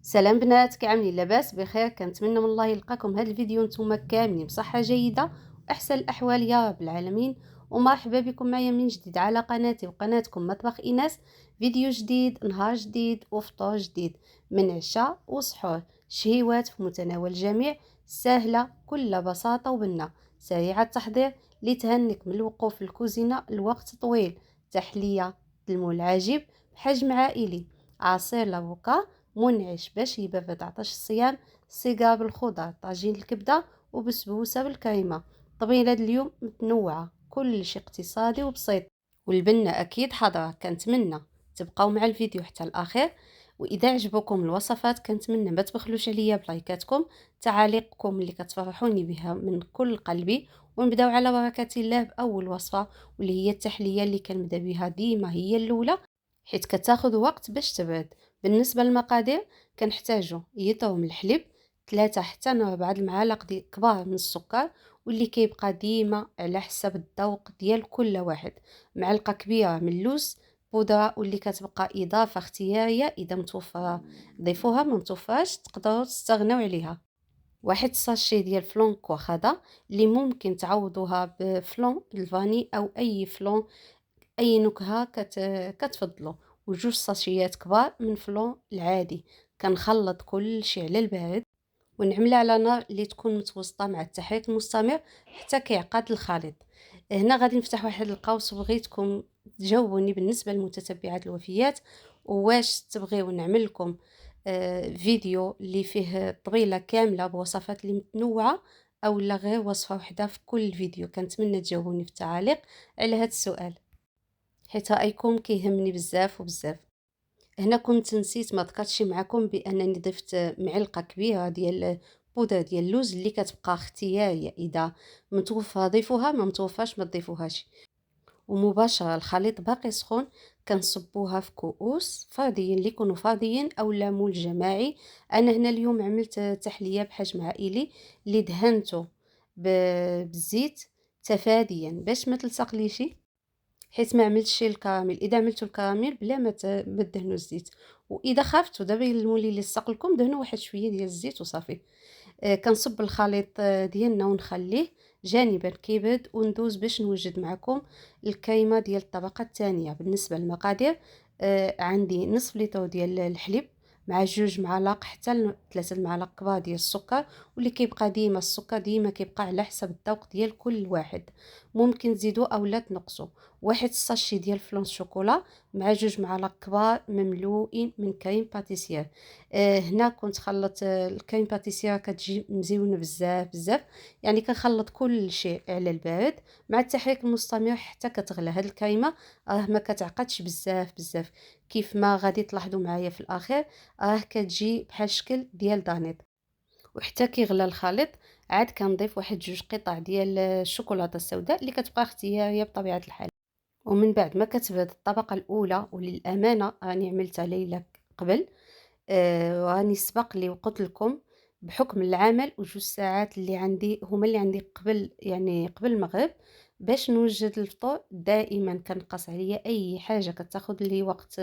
سلام بنات، كي عاملين؟ لاباس بخير؟ كنتمنى من الله يلقاكم هذا الفيديو نتوما كاملين بصحه جيده واحسن الاحوال يا رب العالمين. ومرحبا بكم معايا من جديد على قناتي وقناتكم مطبخ ايناس. فيديو جديد، نهار جديد وفطور جديد، من عشاء وسحور، شهيوات في متناول الجميع، سهله كل بساطه وبنه، سريعه التحضير، لتهنك من الوقوف في الكوزينه الوقت طويل. تحليه المول العجيب بحجم عائلي، عصير لافوكا منعش باش يبرد عطش الصيام، سيجار بالخضر، طاجين الكبدة وبسبوسة بالكريمة. طبيلة اليوم متنوعة، كل شيء اقتصادي وبسيط، والبنة أكيد حاضرة. كنتمنى تبقاو مع الفيديو حتى الأخير، وإذا عجبكم الوصفات كنتمنى ما تبخلوش عليا بلايكاتكم، تعاليقكم اللي كتفرحوني بها من كل قلبي. ونبداو على بركة الله بأول وصفة، واللي هي التحلية اللي كنبدا بها ديما هي الأولى، حيت كتاخذ وقت باش تبرد. بالنسبة للمقادير كنحتاجو يطرو من الحليب 3 حتى 4 المعالق كبار من السكر، واللي كيبقى ديما على حسب الذوق ديال كل واحد. معلقة كبيرة من اللوز بودرة، واللي كتبقى إضافة اختيارية، إذا متوفرة ضيفوها، ما متوفرش تقدروا تستغنوا عليها. واحد ساشي ديال فلون كوخادا، اللي ممكن تعوضوها بفلون الفاني أو أي فلون، اي نكهه كتفضلوا. وجوج ساشيات كبار من فلون العادي. كنخلط كل شيء على البارد، ونعملها على نار اللي تكون متوسطه مع التحريك المستمر حتى كيعقد الخليط. هنا غادي نفتح واحد القوس، وبغيتكم تجاوبوني بالنسبه للمتتبعات الوفيات، واش تبغيو نعمل لكم فيديو اللي فيه طبيله كامله بوصفات اللي متنوعه، او لا غير وصفه واحده في كل فيديو. كنتمنى تجاوبوني في التعاليق على هذا السؤال، حيت رايكم كيهمني بزاف وبزاف. هنا كنت نسيت ما ذكرتش معكم بانني ضفت معلقه كبيره ديال بودره ديال اللوز، اللي كتبقى اختياريه، اذا متوفر ضيفوها، ما متوفاش ما تضيفوهاش. ومباشره الخليط باقي سخون كنصبوها في كؤوس فاضيين، اللي يكونوا فاضيين او مول جماعي. انا هنا اليوم عملت تحليه بحجم عائلي، اللي دهنته بالزيت تفاديا باش ما تلصقليش، حيت ما عملتش الكراميل. اذا عملتوا الكراميل بلا ما تدهنوا الزيت، واذا خفتوا دابا المولي اللي لصق لكم دهنوا واحد شويه ديال الزيت وصافي. كنصب الخليط ديالنا ونخليه جانبا كيبرد، وندوز باش نوجد معكم الكايمه ديال الطبقه الثانيه. بالنسبه للمقادير، عندي نصف لتر ديال الحليب مع 2 معالق حتى 3 المعالق كبار ديال السكر، واللي كيبقى ديما السكر ديما كيبقى على حسب الذوق ديال كل واحد، ممكن تزيدوا او لا تنقصوا. واحد الساشي ديال فلون شوكولا مع 2 معالق كبار مملوئين من كريم باتيسير. هنا كنت خلط الكريم باتيسير، كتجي مزيونه بزاف بزاف. يعني كنخلط كل شيء على البارد مع التحريك المستمر حتى كتغلى هاد الكريمه. ما كتعقدش بزاف بزاف، كيف ما غادي تلاحظوا معايا في الاخير. كتجي بحال الشكل ديال دانيط. وحتى كيغلى الخليط عاد كنضيف واحد 2 قطع ديال الشوكولاته السوداء، اللي كتبقى اختياريه بطبيعه الحال. ومن بعد ما كتبرد الطبقة الأولى، وللأمانة راني عملتها ليلة قبل، وراني سبق لي وقلت لكم بحكم العمل وجوج ساعات اللي عندي هما اللي عندي قبل، يعني قبل المغرب، باش نوجد الفطور. دائما كنقص عليا أي حاجة كتاخد لي وقت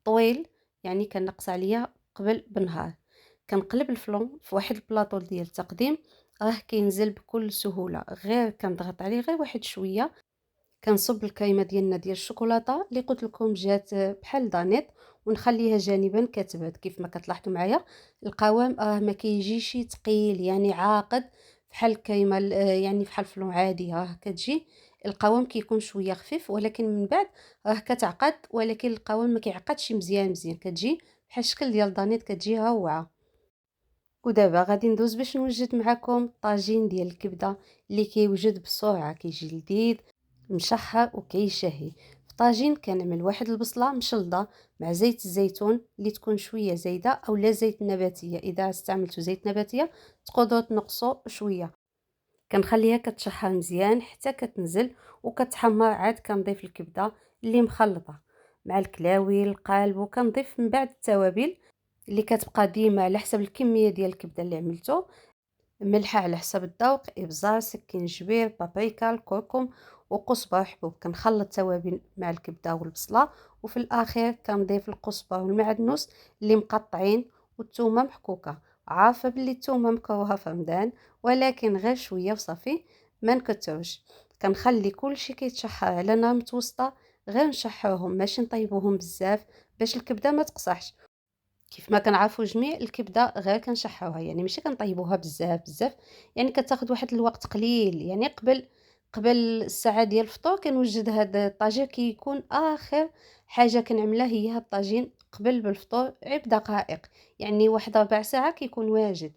طويل، يعني كنقص عليا قبل بنهار. كنقلب الفلون في واحد البلاطو ديال التقديم، كينزل بكل سهولة، غير كنضغط عليه غير واحد شوية. كنصب الكريمه ديالنا ديال الشوكولاته اللي قلت لكم جات بحال دانيت، ونخليها جانبا كتبرد. كيف ما كتلاحظوا معايا القوام ما كيجيش ثقيل، يعني عاقد بحال الكريمه يعني بحال فلون عادي. كتجي القوام كيكون شويه خفيف، ولكن من بعد كتعقد، ولكن القوام ما كيعقدش مزيان مزيان، كتجي بحال الشكل ديال دانيت، كتجي روعه. ودابا غادي ندوز باش نوجد معكم طاجين ديال الكبده، اللي كيوجد بسرعه، كيجي لذيذ مشحر وكيشهي. في طاجين كنعمل واحد البصله مشلضه مع زيت الزيتون، اللي تكون شويه زايده، او لا زيت نباتيه. اذا استعملتوا زيت نباتيه تقدروا تنقصوا شويه. كنخليها كتشحر مزيان حتى كتنزل وكتحمر، عاد كنضيف الكبده اللي مخلطه مع الكلاوي القالب، وكنضيف من بعد التوابل اللي كتبقى ديما على حسب الكميه ديال الكبده اللي عملتو. ملحه على حسب الذوق، ابزار، سكينجبير، بابريكا، الكركم وقزبر حبوب. كنخلط التوابل مع الكبده والبصله، وفي الاخير كنضيف القزبر والمعدنوس اللي مقطعين والثومه محكوكه. عارفه بلي الثومه مكروهه في رمضان، ولكن غير شويه وصافي، ما نكتروش. كنخلي كلشي كيتشحر على نار متوسطه، غير نشحرهم ماشي نطيبوهم بزاف باش الكبده ما تقصحش. كيف ما كنعرفوا جميع الكبده غير كنشحروها، يعني ماشي كنطيبوها بزاف بزاف، يعني كتاخد واحد الوقت قليل. يعني قبل الساعه ديال الفطور كنوجد هذا الطاجين، كيكون اخر حاجه كنعملها هي هذا الطاجين قبل بالفطور غير بدقائق، يعني واحد ربع ساعه كيكون واجد.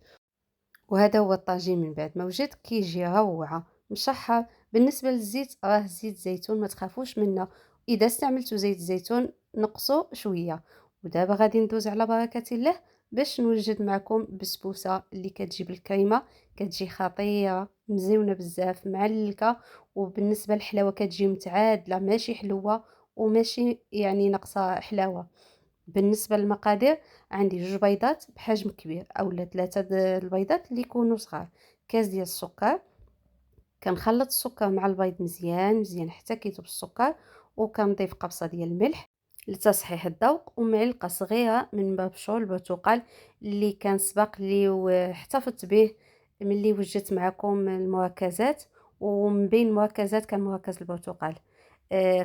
وهذا هو الطاجين من بعد ما وجد كيجي روعة مشحر. بالنسبة للزيت راه زيت زيتون ما تخافوش منه، إذا استعملتوا زيت الزيتون نقصوا شوية. ودابا غادي ندوز على بركة الله باش نوجد معكم بسبوسة اللي كتجيب الكريمة، كتجي خطيرة مزيونة بزاف معلكة. وبالنسبة للحلاوة كتجي متعادلة، ماشي حلوة وماشي يعني ناقصة حلاوة. بالنسبة للمقادير، عندي 2 بيضات بحجم كبير أولا 3 البيضات اللي يكونوا صغار، كاس ديال السكر. كنخلط السكر مع البيض مزيان مزيان حتى كيذوب السكر، وكنضيف قبصة ديال الملح لتصحيح الذوق، ومعلقة صغيرة من مبشور البرتقال اللي كان سبق لي واحتفظت به ملي وجدت معكم المركزات. ومن بين المركزات كان مركز البرتقال.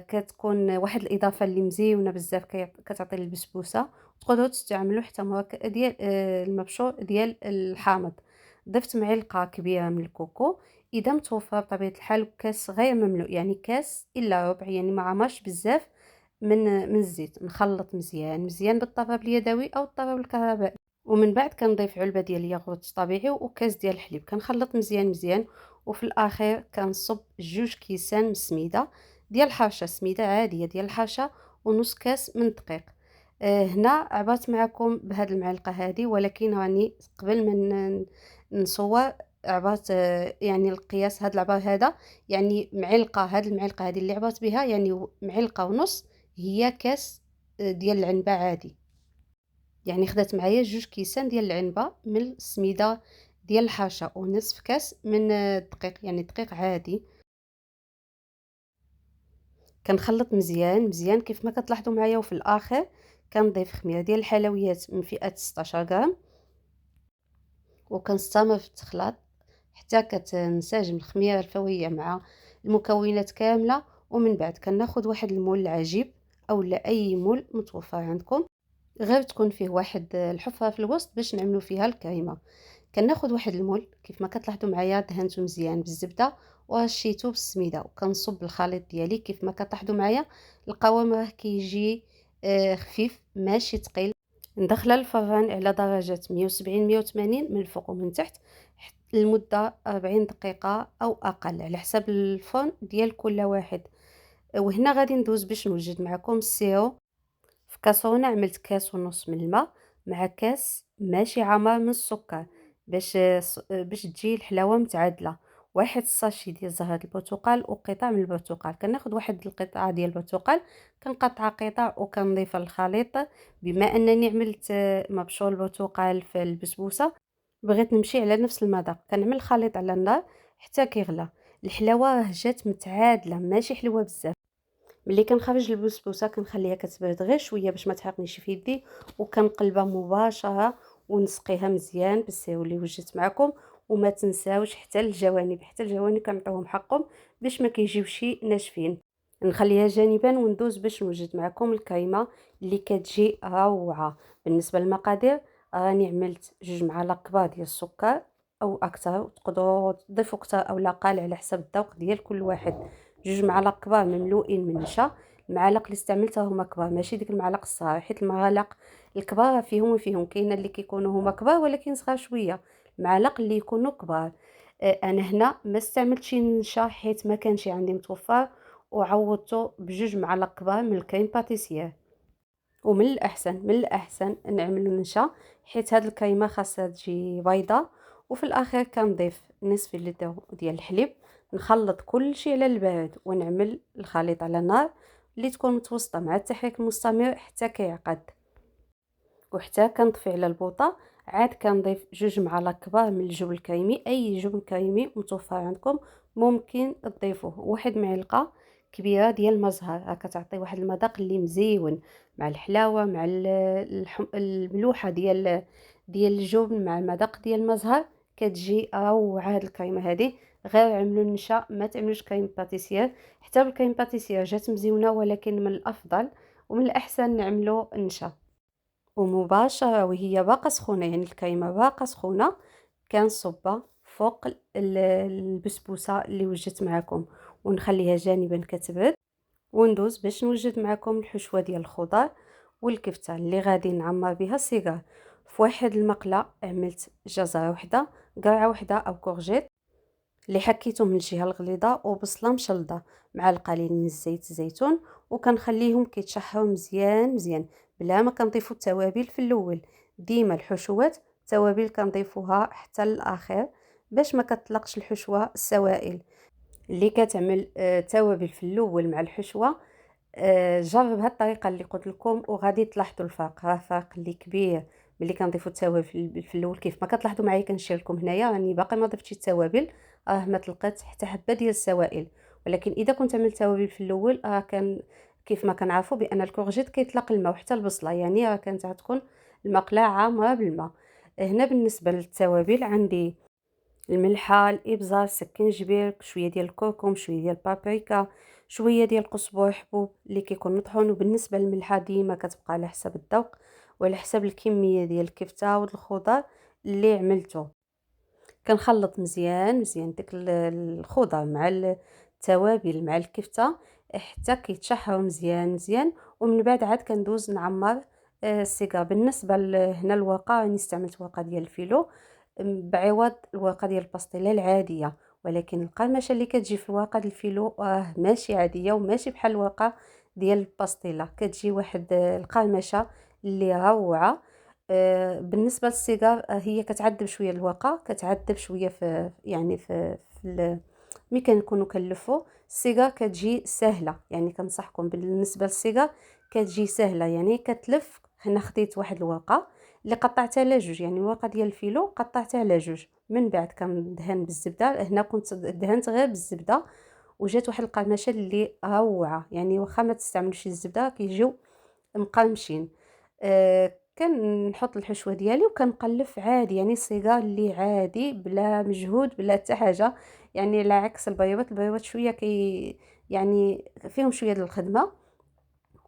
كتكون واحد الإضافة اللي مزيونة بزاف كتعطي للبسبوسة. تقدروا تستعملوا حتى ديال المبشور ديال الحامض. ضفت معلقة كبيرة من الكوكو، إذا متوفر بطبيعة الحال كاس غير مملوء، يعني كاس إلا ربع، يعني ما عمرش بزاف من الزيت. نخلط مزيان مزيان بالطراب اليدوي أو الطراب الكهربائي. ومن بعد كنضيف علبة ديال الياغورت طبيعي وكاس ديال الحليب، كنخلط مزيان مزيان. وفي الأخير كنصب 2 كيسان من السميدة ديال الحرشة، سميدة عادية ديال الحرشة، ونص كاس من الدقيق. هنا عبرت معكم بهاد المعلقة هذه، ولكن راني قبل ما نصور عبرت يعني القياس هاد العبار هذا، يعني معلقة، هاد المعلقة هذه اللي عبرت بها يعني معلقة ونص هي كاس ديال العنبة عادي. يعني خدات معايا 2 كيسان ديال العنبة من السميدة ديال الحرشة، ونصف كاس من الدقيق، يعني دقيق عادي. كنخلط مزيان مزيان كيف ما كتلاحظوا معايا. وفي الاخر كنضيف خميره ديال الحلويات من فئه 16 غرام، وكنستمر في التخلاط حتى كتنسجم الخميره الفوريه مع المكونات كامله. ومن بعد كناخذ واحد المول العجيب او لا اي مول متوفر عندكم، غير تكون فيه واحد الحفره في الوسط باش نعملوا فيها الكريمه. كناخذ واحد المول كيف ما كتلاحظوا معايا، دهنته مزيان بالزبده ورشيته بالسميده، وكنصب الخليط ديالي كيف ما كتلاحظوا معايا. القوام راه كيجي خفيف ماشي ثقيل. ندخلها الفران على درجه 170 180 من الفوق ومن تحت لمده 40 دقيقه او اقل على حسب الفرن ديال كل واحد. وهنا غادي ندوز باش نوجد معكم السيرو. في كاسرونه عملت كاس ونص من الماء مع كاس ماشي عامر من السكر، باش تجي الحلاوه متعادله. واحد الساشي ديال زهر البرتقال وقطع من البرتقال. كناخذ واحد القطعه ديال البرتقال كنقطعها قطع وكنضيفها للخليط. بما انني عملت مبشور البرتقال في البسبوسه، بغيت نمشي على نفس المذاق. كنعمل الخليط على النار حتى كيغلى. الحلاوه راه جات متعادله ماشي حلوه بزاف. ملي كنخرج البسبوسه كنخليها كتبرد غير شويه باش ما تحرقنيش في يدي، وكنقلبها مباشره ونسقيها مزيان بالسيرو اللي وجدت معكم. وما تنساوش حتى الجوانب، حتى الجوانب كنعطيوهم حقهم باش ما كيجيوش ناشفين. نخليها جانبا وندوز باش نوجد معكم الكريمه اللي كتجي روعه. بالنسبه للمقادير، راني عملت 2 معالق كبار ديال السكر او اكثر، تقدروا تضيفوا اكثر او لا قال على حسب الذوق ديال كل واحد. 2 معالق كبار مملوئين من النشا. المعالق اللي استعملتها هما كبار ماشي ديك المعالق الصغار، حيت المعالق الكبار فيهم وفيهم، كاينه اللي كيكونوا هما كبار ولكن صغار شويه، المعالق اللي يكونوا كبار. انا هنا ما استعملتش النشا حيت ما كانش عندي متوفر، وعوضته ب2 معالق كبار من الكريم باتيسير. ومن الاحسن من الاحسن نعملوا نشا حيت هاد الكريمه خاصها تجي بيضه. وفي الاخير كنضيف نصف لتر ديال الحليب. نخلط كل شيء على البارد ونعمل الخليط على نار اللي تكون متوسطه مع التحريك المستمر حتى كيعقد. وحتى كنطفي على البوطه. عاد كنضيف 2 معالق كبار من الجبن الكريمي، اي جبن كريمي متوفر عندكم ممكن تضيفوه. 1 معلقه كبيره ديال المزهر، راه كتعطي واحد المذاق اللي مزيون مع الحلاوه مع الملوحه ديال الجبن مع المذاق ديال المزهر. كتجي روعه هاد الكريمه هادي. غير عملوا النشا، ما تعملوش كريم باتيسير. حتى بالكريم باتيسير جات مزيونه، ولكن من الافضل ومن الاحسن نعملوا النشا. ومباشرة وهي باقا سخونة، يعني الكريمة باقا سخونة، كنصبها فوق البسبوسة اللي وجدت معكم، ونخليها جانبا كتبرد. وندوز باش نوجد معكم الحشوة ديال الخضر والكفتة اللي غادي نعمر بها السيجار. في واحد المقلة عملت جزرة وحدة، قرعة وحدة او كورجيت اللي حكيتهم من الجهه الغليظه، وبصله مشلضه مع القليل من الزيت الزيتون، وكنخليهم كيتشحروا مزيان مزيان بلا ما كنضيفوا التوابل في الاول. ديما الحشوات التوابل كنضيفوها حتى الاخير باش ما كتطلقش الحشوه السوائل. اللي كتعمل توابل في الاول مع الحشوه، جرب هاد الطريقه اللي قلت لكم وغادي تلاحظوا الفرق. راه فرق اللي كبير ملي كنضيفوا التوابل في الاول. كيف ما كتلاحظوا معايا كنشير لكم هنايا راني باقي ما ضفتش التوابل، راه ما تلقات حتى حبه ديال السوائل. ولكن اذا كنت عملت توابل في الاول راه كان كيف ما كنعرفوا بان الكورجيت كيطلق الماء وحتى البصله، يعني راه كانت غتكون المقلاة عامره بالماء. هنا بالنسبه للتوابل عندي الملحه، الابزار، السكنجبير، شويه ديال الكركم، شويه ديال البابريكا، شويه ديال القزبر حبوب اللي كيكون مطحون. وبالنسبه للملحه ديما كتبقى على حسب الذوق وعلى حسب الكميه ديال الكفته والخضر اللي عملته. كنخلط مزيان مزيان داك الخضر مع التوابل مع الكفته حتى كيتشحروا مزيان مزيان. ومن بعد عاد كندوز نعمر السيجار. بالنسبه هنا الورقه راني استعملت ورقه ديال الفيلو بعوض الورقه ديال الباستيلا العاديه، ولكن القرمشه اللي كتجي في ورقه الفيلو ماشي عاديه وماشي بحال الورقه ديال الباستيلا، كتجي واحد القرمشه اللي روعه. بالنسبه للسيجار هي كتعذب شويه الورقه، كتعذب شويه في يعني ملي كنكونوا كنلفوا السيجار كتجي سهله. يعني كنصحكم بالنسبه للسيجار كتجي سهله، يعني كتلف. هنا خديت واحد الورقه اللي قطعتها على جوج، يعني الورقه ديال الفيلو قطعتها على جوج. من بعد كندهن بالزبده، هنا كنت دهنت غير بالزبده وجات واحد القرمشه اللي روعه. يعني واخا ما تستعملوش الزبده كيجيو مقرمشين. كنحط الحشوه ديالي وكنقلف عادي، يعني الصيغه اللي عادي بلا مجهود بلا حتى حاجه. يعني على عكس البيضات شويه يعني فيهم شويه ديال الخدمه.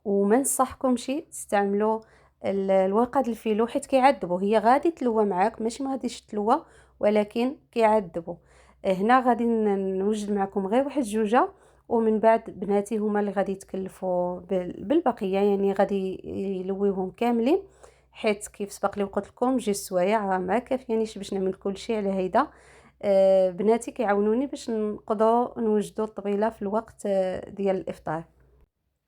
وما نصحكمش تستعملوا الورقه ديال الفيلو حيت كيعذبوا. هي غادي تلوى معاك ماشي ما غاديش تلوى، ولكن كيعذبوا. هنا غادي نوجد معكم غير واحد جوجه، ومن بعد بناتي هما اللي غادي يتكلفوا بالبقيه، يعني غادي يلويوهم كاملين. حيت كيف سبق لي وقلت لكم جوج سوايع راه ما كافيانيش باش نعمل كل شيء على هيدا. بناتي كيعاونوني باش نقدروا نوجدوا الطبيله في الوقت ديال الافطار.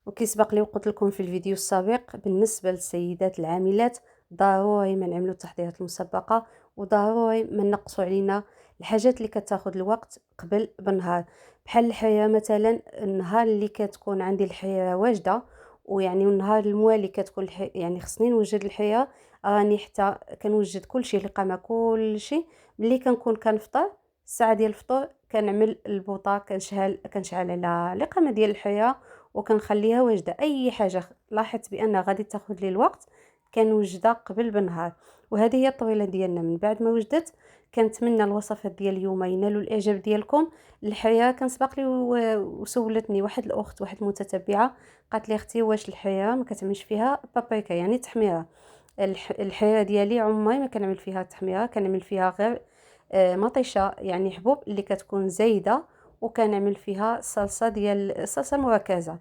وكيسبق لي وقلت لكم في الفيديو السابق بالنسبه للسيدات العاملات ضروري ما نعملوا التحضيرات المسبقه، وضروري ما نقصوا علينا الحاجات اللي كتاخذ الوقت قبل بنهار. بحال الحياه مثلا، النهار اللي كتكون عندي الحياه واجده ويعني النهار الموالي كتكون يعني خصني نوجد الحياه، راني حتى كنوجد كل شيء لقمه كل شيء. ملي كنكون كنفطر الساعه ديال الفطور كنعمل البوطه، كنشعل على لقمه ديال الحياه وكنخليها واجده. اي حاجه لاحظت بانها غادي تاخذ لي الوقت كنوجدها قبل بنهار. وهذه هي الطويله ديالنا. من بعد ما وجدت كنتمنى الوصفات ديال اليوم ينالوا الاعجاب ديالكم. الحياه كان سبق لي وسولتني واحد الاخت واحد المتتبعه قالت لي اختي واش الحياه ما كتعملش فيها بابريكا يعني تحميره؟ الحياه ديالي عمري ما كنعمل فيها تحميره، كنعمل فيها غير مطيشه يعني حبوب اللي كتكون زايده، وكنعمل فيها صلصه ديال الصلصه المركزه.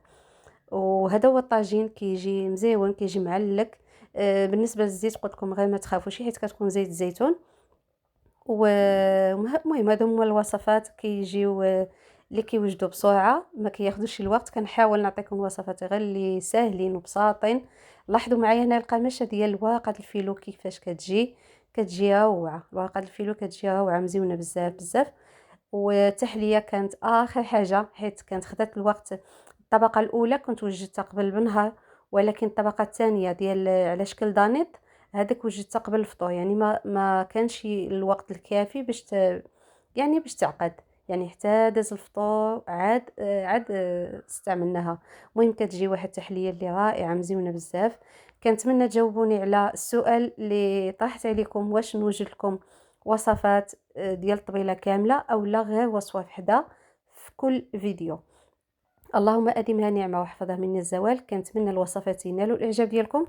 وهذا هو الطاجين كيجي مزيون كيجي معلك. بالنسبه للزيت قلت لكم غير ما تخافوش حيت كتكون زيت الزيتون. ومهم هادو هما الوصفات كيجيو اللي كيوجدوا بسرعه ما كياخذوش الوقت. كنحاول نعطيكم وصفات غير اللي ساهلين وبساطين. لاحظوا معايا هنا القماشه ديال ورقه الفيلو كيفاش كتجي روعه. ورقه الفيلو كتجي روعه مزيونه بزاف بزاف. والتحليه كانت اخر حاجه حيت كانت خدات الوقت. الطبقه الاولى كنت وجدتها قبل بنهار، ولكن الطبقه الثانيه ديال على شكل دانيت هذاك وجدتها قبل الفطور. يعني ما كانش الوقت الكافي باش يعني باش تعقد. يعني حتى داز الفطور عاد استعملناها. المهم كتجي واحد التحليه اللي رائعه مزيونه بزاف. كنتمنى تجاوبوني على السؤال اللي طرحت عليكم، واش نوجد لكم وصفات ديال الطبيله كامله او لا غير وصفه وحده في كل فيديو. اللهم اديمها نعمه واحفظها من الزوال. كنتمنى الوصفات ينالوا الاعجاب ديالكم.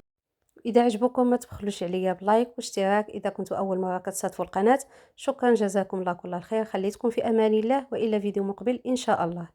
اذا عجبكم ما تبخلوش عليا بلايك واشتراك اذا كنتوا اول مره كتصادفوا القناه. شكرا، جزاكم الله كل الخير، خليتكم في امان الله، والى فيديو مقبل ان شاء الله.